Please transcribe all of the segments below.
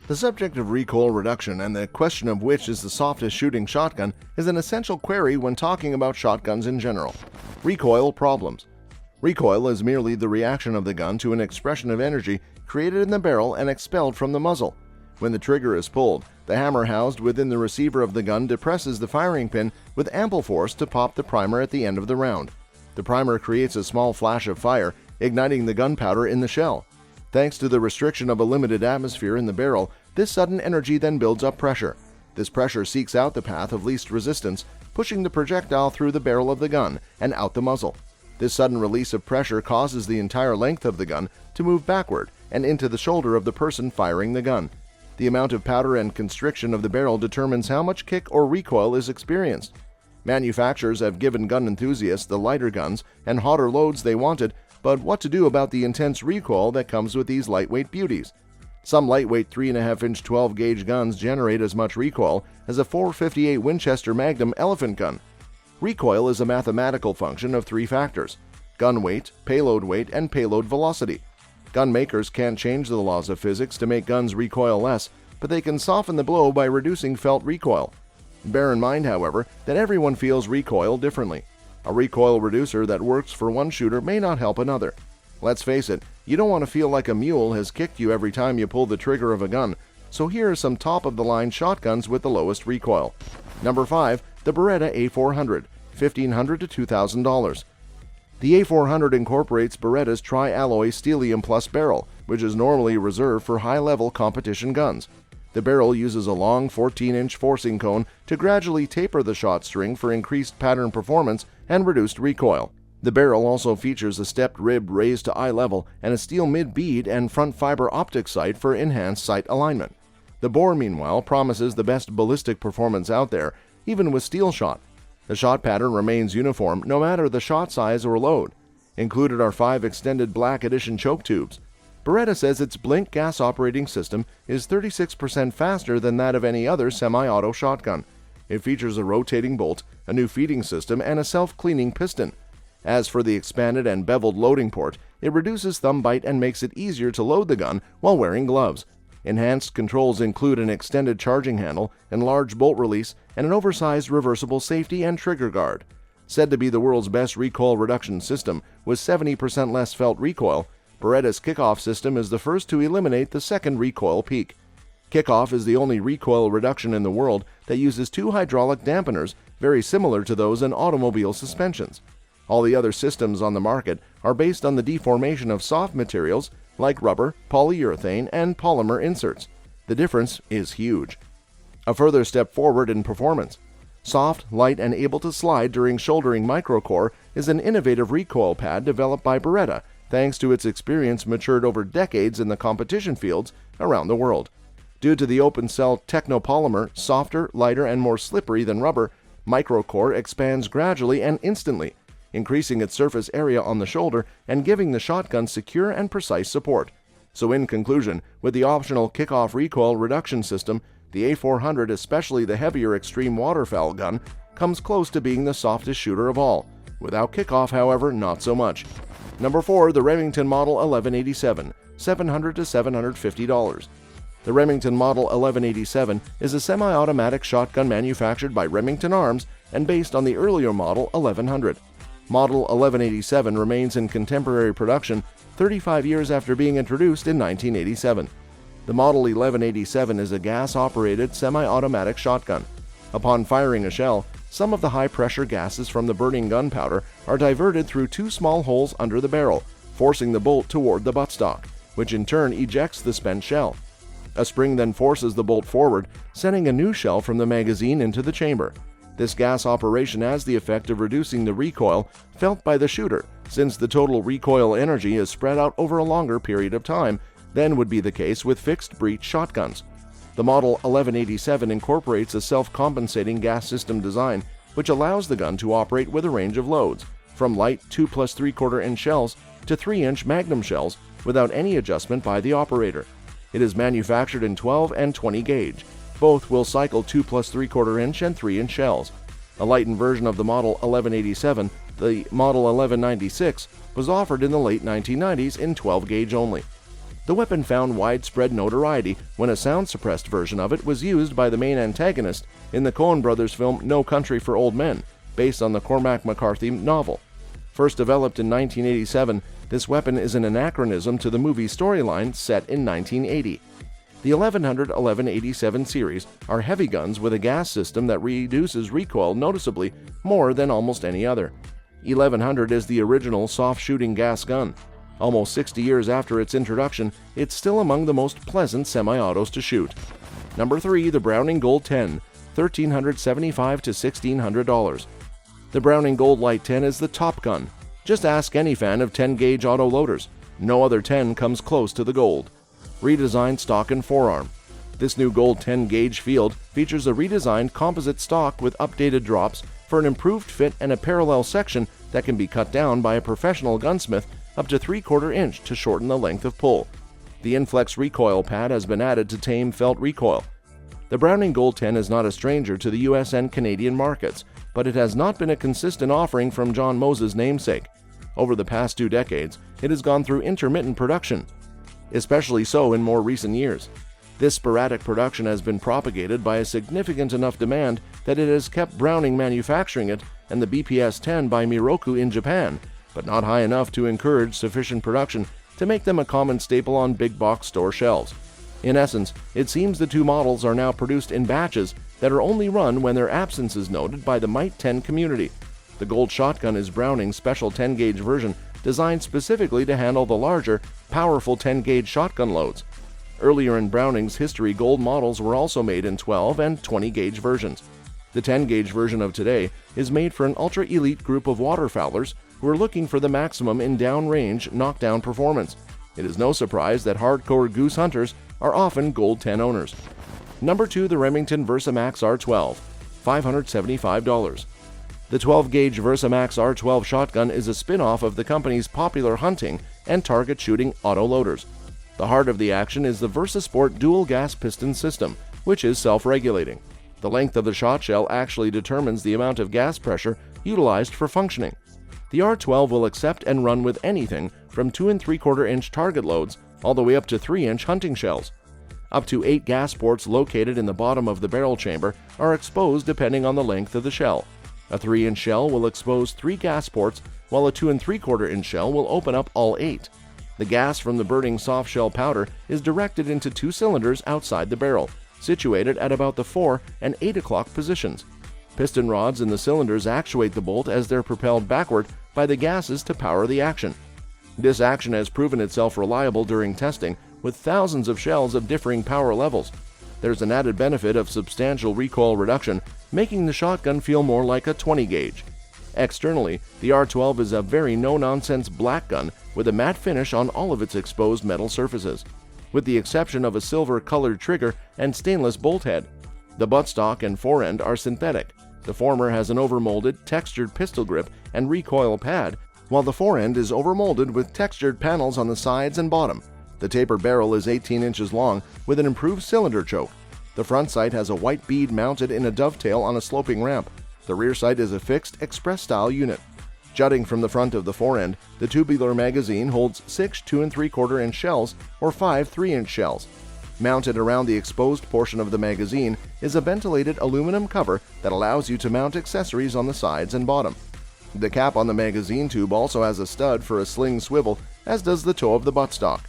The subject of recoil reduction and the question of which is the softest shooting shotgun is an essential query when talking about shotguns in general. Recoil problems. Recoil is merely the reaction of the gun to an expression of energy created in the barrel and expelled from the muzzle. When the trigger is pulled, the hammer housed within the receiver of the gun depresses the firing pin with ample force to pop the primer at the end of the round. The primer creates a small flash of fire, igniting the gunpowder in the shell. Thanks to the restriction of a limited atmosphere in the barrel, this sudden energy then builds up pressure. This pressure seeks out the path of least resistance, pushing the projectile through the barrel of the gun and out the muzzle. This sudden release of pressure causes the entire length of the gun to move backward and into the shoulder of the person firing the gun. The amount of powder and constriction of the barrel determines how much kick or recoil is experienced. Manufacturers have given gun enthusiasts the lighter guns and hotter loads they wanted, but what to do about the intense recoil that comes with these lightweight beauties? Some lightweight 3.5-inch 12-gauge guns generate as much recoil as a .458 Winchester Magnum elephant gun. Recoil is a mathematical function of three factors: gun weight, payload weight, and payload velocity. Gun makers can't change the laws of physics to make guns recoil less, but they can soften the blow by reducing felt recoil. Bear in mind, however, that everyone feels recoil differently. A recoil reducer that works for one shooter may not help another. Let's face it, you don't want to feel like a mule has kicked you every time you pull the trigger of a gun, so here are some top-of-the-line shotguns with the lowest recoil. Number 5. The Beretta A400, $1,500 to $2,000. The A400 incorporates Beretta's tri-alloy Stellium Plus barrel, which is normally reserved for high-level competition guns. The barrel uses a long 14-inch forcing cone to gradually taper the shot string for increased pattern performance and reduced recoil. The barrel also features a stepped rib raised to eye level and a steel mid-bead and front fiber optic sight for enhanced sight alignment. The bore, meanwhile, promises the best ballistic performance out there, even with steel shot. The shot pattern remains uniform no matter the shot size or load. Included are 5 extended Black Edition choke tubes. Beretta says its Blink gas operating system is 36% faster than that of any other semi-auto shotgun. It features a rotating bolt, a new feeding system, and a self-cleaning piston. As for the expanded and beveled loading port, it reduces thumb bite and makes it easier to load the gun while wearing gloves. Enhanced controls include an extended charging handle, enlarged bolt release, and an oversized reversible safety and trigger guard. Said to be the world's best recoil reduction system with 70% less felt recoil, Beretta's kickoff system is the first to eliminate the second recoil peak. Kickoff is the only recoil reduction in the world that uses 2 hydraulic dampeners, very similar to those in automobile suspensions. All the other systems on the market are based on the deformation of soft materials like rubber, polyurethane, and polymer inserts. The difference is huge. A further step forward in performance. Soft, light, and able to slide during shouldering microcore is an innovative recoil pad developed by Beretta, thanks to its experience matured over decades in the competition fields around the world. Due to the open-cell technopolymer, softer, lighter, and more slippery than rubber, microcore expands gradually and instantly, increasing its surface area on the shoulder and giving the shotgun secure and precise support. So in conclusion, with the optional kickoff recoil reduction system, the A400, especially the heavier extreme waterfowl gun, comes close to being the softest shooter of all. Without kickoff, however, not so much. Number 4. The Remington Model 1187, $700 to $750. The Remington Model 1187 is a semi-automatic shotgun manufactured by Remington Arms and based on the earlier Model 1100. Model 1187 remains in contemporary production 35 years after being introduced in 1987. The Model 1187 is a gas-operated semi-automatic shotgun. Upon firing a shell, some of the high-pressure gases from the burning gunpowder are diverted through 2 small holes under the barrel, forcing the bolt toward the buttstock, which in turn ejects the spent shell. A spring then forces the bolt forward, sending a new shell from the magazine into the chamber. This gas operation has the effect of reducing the recoil felt by the shooter, since the total recoil energy is spread out over a longer period of time than would be the case with fixed-breech shotguns. The Model 1187 incorporates a self-compensating gas system design, which allows the gun to operate with a range of loads, from light 2 + 3/4-inch shells to 3-inch Magnum shells, without any adjustment by the operator. It is manufactured in 12 and 20 gauge. Both will cycle 2 + 3/4-inch and 3-inch shells. A lightened version of the Model 1187, the Model 1196, was offered in the late 1990s in 12 gauge only. The weapon found widespread notoriety when a sound-suppressed version of it was used by the main antagonist in the Coen brothers film No Country for Old Men, based on the Cormac McCarthy novel. First developed in 1987, this weapon is an anachronism to the movie storyline set in 1980. The 1100-1187 series are heavy guns with a gas system that reduces recoil noticeably more than almost any other. 1100 is the original soft-shooting gas gun. Almost 60 years after its introduction, it's still among the most pleasant semi-autos to shoot. Number 3. The Browning Gold 10, $1,375 to $1,600. The Browning Gold Light 10 is the top gun. Just ask any fan of 10-gauge auto-loaders. No other 10 comes close to the Gold. Redesigned stock and forearm. This new Gold 10-gauge field features a redesigned composite stock with updated drops for an improved fit and a parallel section that can be cut down by a professional gunsmith up to 3/4 inch to shorten the length of pull. The Inflex recoil pad has been added to tame felt recoil. The Browning Gold 10 is not a stranger to the US and Canadian markets, but it has not been a consistent offering from John Moses' namesake. Over the past 2 decades, it has gone through intermittent production, especially so in more recent years. This sporadic production has been propagated by a significant enough demand that it has kept Browning manufacturing it and the BPS-10 by Miroku in Japan, but not high enough to encourage sufficient production to make them a common staple on big box store shelves. In essence, it seems the two models are now produced in batches that are only run when their absence is noted by the Might 10 community. The Gold shotgun is Browning's special 10-gauge version designed specifically to handle the larger, powerful 10-gauge shotgun loads. Earlier in Browning's history, Gold models were also made in 12 and 20-gauge versions. The 10-gauge version of today is made for an ultra-elite group of waterfowlers who are looking for the maximum in downrange knockdown performance. It is no surprise that hardcore goose hunters are often Gold 10 owners. Number 2. The Remington VersaMax R12, $575. The 12-gauge VersaMax R12 shotgun is a spin-off of the company's popular hunting and target shooting auto-loaders. The heart of the action is the VersaSport dual gas piston system, which is self-regulating. The length of the shot shell actually determines the amount of gas pressure utilized for functioning. The R12 will accept and run with anything from 2 3/4 inch target loads all the way up to 3-inch hunting shells. Up to 8 gas ports located in the bottom of the barrel chamber are exposed depending on the length of the shell. A 3-inch shell will expose 3 gas ports, while a 2 3/4 inch shell will open up all 8. The gas from the burning soft shell powder is directed into 2 cylinders outside the barrel, situated at about the 4 and 8 o'clock positions. Piston rods in the cylinders actuate the bolt as they're propelled backward by the gases to power the action. This action has proven itself reliable during testing with thousands of shells of differing power levels. There's an added benefit of substantial recoil reduction, making the shotgun feel more like a 20-gauge. Externally, the R12 is a very no-nonsense black gun with a matte finish on all of its exposed metal surfaces, with the exception of a silver-colored trigger and stainless bolt head. The buttstock and forend are synthetic. The former has an overmolded, textured pistol grip and recoil pad, while the forend is overmolded with textured panels on the sides and bottom. The taper barrel is 18 inches long with an improved cylinder choke. The front sight has a white bead mounted in a dovetail on a sloping ramp. The rear sight is a fixed, express-style unit. Jutting from the front of the forend, the tubular magazine holds 6 2 3/4 inch shells or 5 3-inch shells. Mounted around the exposed portion of the magazine is a ventilated aluminum cover that allows you to mount accessories on the sides and bottom. The cap on the magazine tube also has a stud for a sling swivel, as does the toe of the buttstock.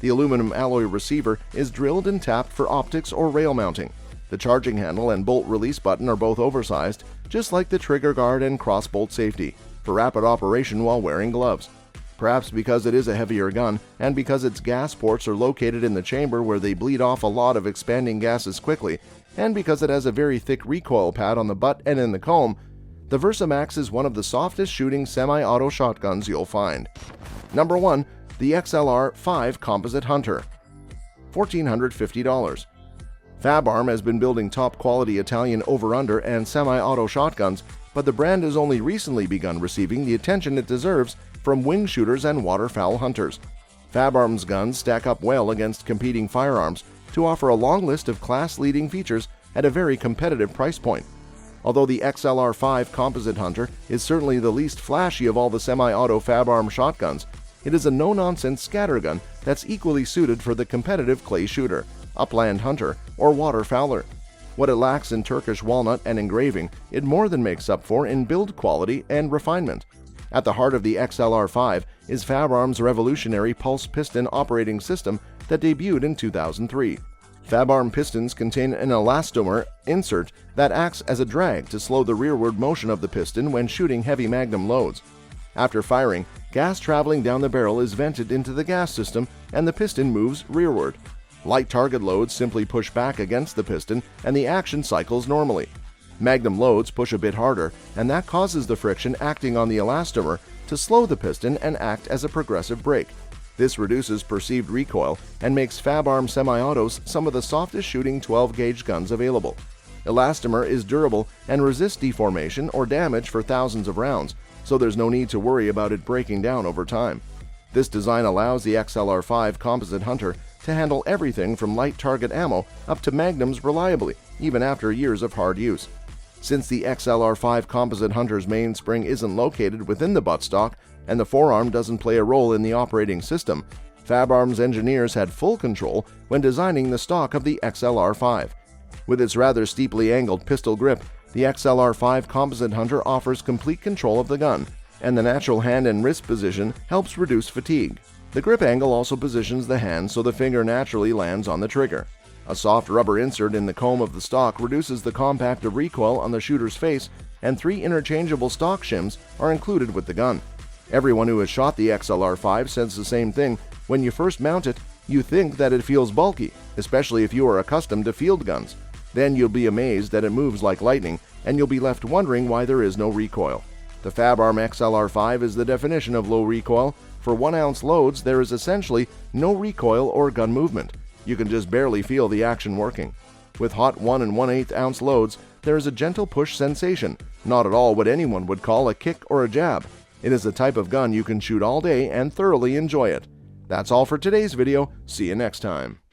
The aluminum alloy receiver is drilled and tapped for optics or rail mounting. The charging handle and bolt release button are both oversized, just like the trigger guard and crossbolt safety, for rapid operation while wearing gloves. Perhaps because it is a heavier gun, and because its gas ports are located in the chamber where they bleed off a lot of expanding gases quickly, and because it has a very thick recoil pad on the butt and in the comb, the VersaMax is one of the softest shooting semi-auto shotguns you'll find. Number 1. The XLR-5 Composite Hunter, $1,450. FabArm has been building top-quality Italian over-under and semi-auto shotguns, but the brand has only recently begun receiving the attention it deserves from wing shooters and waterfowl hunters. FabArm's guns stack up well against competing firearms to offer a long list of class-leading features at a very competitive price point. Although the XLR-5 Composite Hunter is certainly the least flashy of all the semi-auto FabArm shotguns, It is a no-nonsense scattergun that's equally suited for the competitive clay shooter, upland hunter, or waterfowler. What it lacks in Turkish walnut and engraving, it more than makes up for in build quality and refinement. At the heart of the XLR5 is FabArm's revolutionary pulse piston operating system that debuted in 2003. FabArm pistons contain an elastomer insert that acts as a drag to slow the rearward motion of the piston when shooting heavy magnum loads. After firing, gas traveling down the barrel is vented into the gas system and the piston moves rearward. Light target loads simply push back against the piston and the action cycles normally. Magnum loads push a bit harder, and that causes the friction acting on the elastomer to slow the piston and act as a progressive brake. This reduces perceived recoil and makes FabArm semi-autos some of the softest shooting 12-gauge guns available. Elastomer is durable and resists deformation or damage for thousands of rounds, so there's no need to worry about it breaking down over time. This design allows the XLR5 Composite Hunter to handle everything from light target ammo up to magnums reliably, even after years of hard use. Since the XLR5 Composite Hunter's mainspring isn't located within the buttstock and the forearm doesn't play a role in the operating system, FabArm's engineers had full control when designing the stock of the XLR5. With its rather steeply angled pistol grip, the XLR5 Composite Hunter offers complete control of the gun, and the natural hand and wrist position helps reduce fatigue. The grip angle also positions the hand so the finger naturally lands on the trigger. A soft rubber insert in the comb of the stock reduces the compact of recoil on the shooter's face, and 3 interchangeable stock shims are included with the gun. Everyone who has shot the XLR5 says the same thing. When you first mount it, you think that it feels bulky, especially if you are accustomed to field guns. Then you'll be amazed that it moves like lightning, and you'll be left wondering why there is no recoil. The FabArm XLR5 is the definition of low recoil. For 1-ounce loads, there is essentially no recoil or gun movement. You can just barely feel the action working. With hot 1 1/8 ounce loads, there is a gentle push sensation, not at all what anyone would call a kick or a jab. It is the type of gun you can shoot all day and thoroughly enjoy it. That's all for today's video. See you next time.